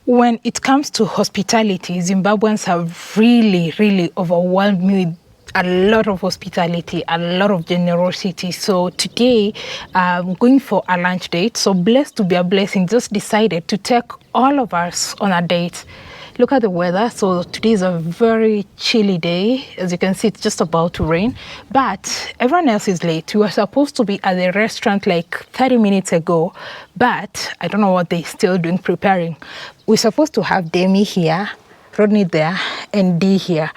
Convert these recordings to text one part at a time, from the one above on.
When it comes to hospitality, Zimbabweans have really overwhelmed me with a lot of hospitality, a lot of generosity. So today I'm going for a lunch date. So Blessed to be a Blessing just decided to take all of us on a date. Look at the weather. So today is a very chilly day. As you can see, it's just about to rain, but everyone else is late. We were supposed to be at the restaurant like 30 minutes ago, but I don't know what they're still doing preparing. We're supposed to have Demi here, Rodney there, and Dee here.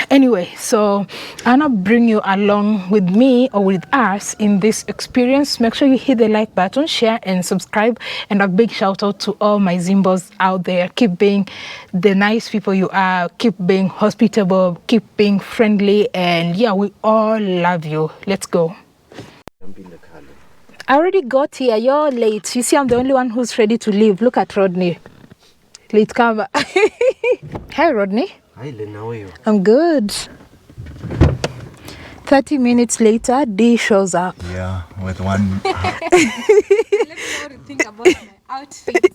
Anyway, so I'm gonna bring you along with me or with us in this experience. Make sure you hit the like button, share and subscribe, and a big shout out to all my Zimbos out there. Keep being the nice people you are, keep being hospitable, keep being friendly, and yeah, we all love you. Let's go. I already got here. You're late. You see, I'm the only one who's ready to leave. Look at Rodney. Late cover. Hi, Rodney. Hi, Lynn. How are you? I'm good. 30 minutes later, D shows up. Yeah, with one. Let me know what you think about my outfit.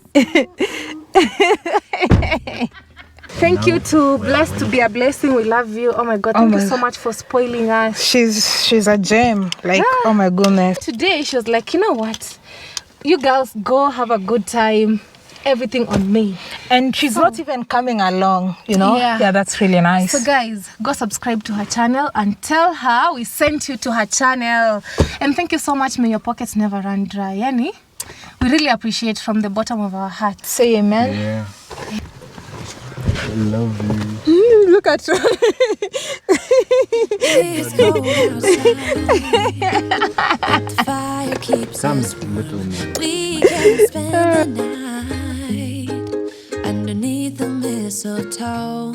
Thank you to Blessed to be a Blessing. We love you. Oh my God. Thank you so much for spoiling us. She's a gem. Like, oh my goodness. Today, she was like, you know what? You girls go have a good time. Everything on me. And she's not even coming along, you know? Yeah, that's really nice. So guys, go subscribe to her channel and tell her we sent you to her channel. And thank you so much. May your pockets never run dry. Yani, we really appreciate from the bottom of our hearts. Say amen. Yeah. I love you. Look at her. Come, little me. We can spend the night underneath the mistletoe,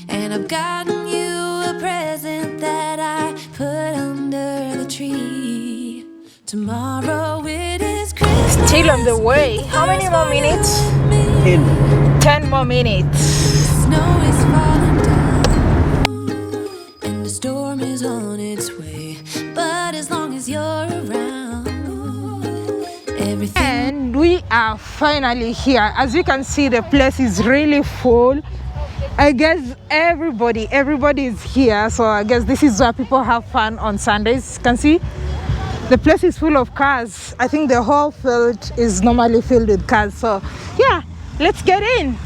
and I've gotten you a present that I put under the tree. Tomorrow it is Christmas. Still on the way. How many more minutes? 10 more minutes. Snow is falling down, and the storm is on its way. But as long as you're around, everything. And we are finally here. As you can see, the place is really full. I guess everybody is here. So I guess this is where people have fun on Sundays. You can see the place is full of cars. I think the whole field is normally filled with cars. So yeah, let's get in.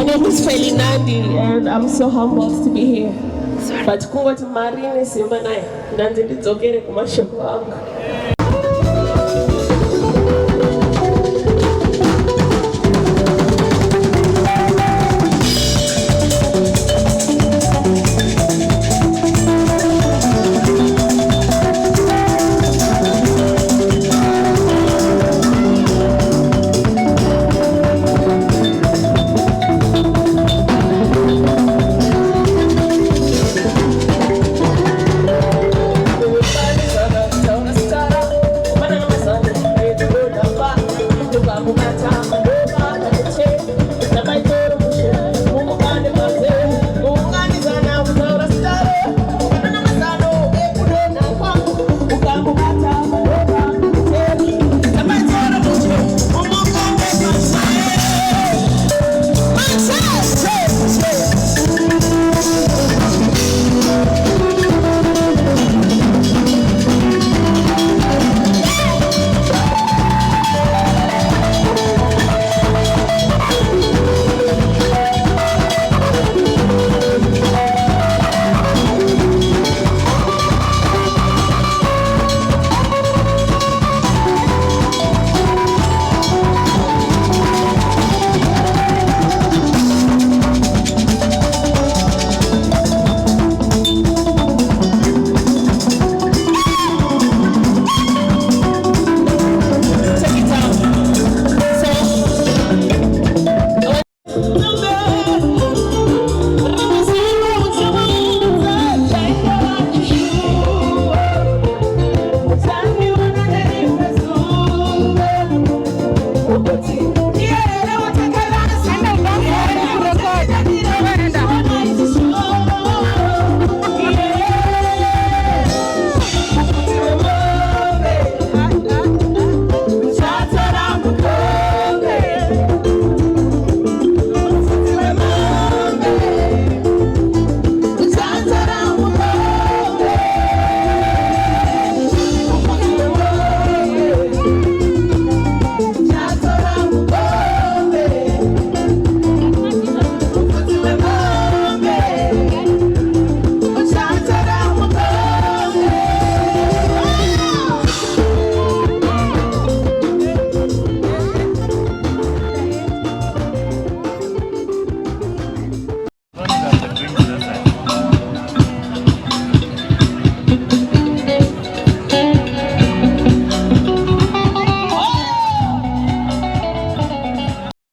name is Felinandi, and I'm so humbled to be here. But kungoti Marine Simba naye ndanze ndidzokere kumashoko anga.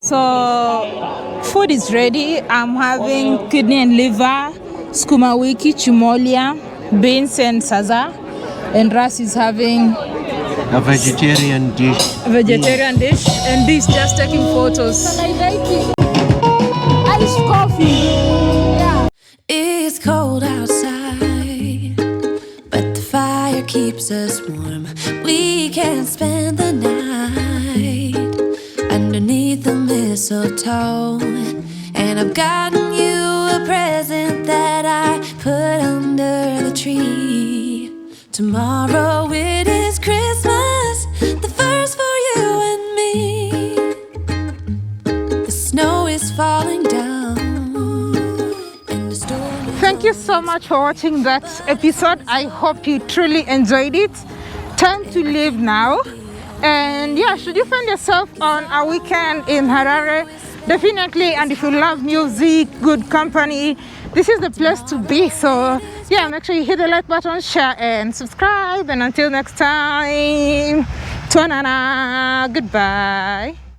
So food is ready. I'm having kidney and liver, skuma wiki, chimolia, beans and saza, and Ras is having A vegetarian dish. And this just taking photos. Iced coffee. Yeah. It's cold outside, but the fire keeps us warm. We can spend the night underneath the mistletoe. And I've gotten you a present that I put under the tree. Tomorrow it is Christmas, the first for you and me. The snow is falling down and the storm is... Thank you so much for watching that episode. I hope you truly enjoyed it. Time to leave now. And yeah, should you find yourself on a weekend in Harare, definitely, and if you love music, good company, this is the place to be. So yeah, make sure you hit the like button, share and subscribe, and until next time, Tuanana, goodbye.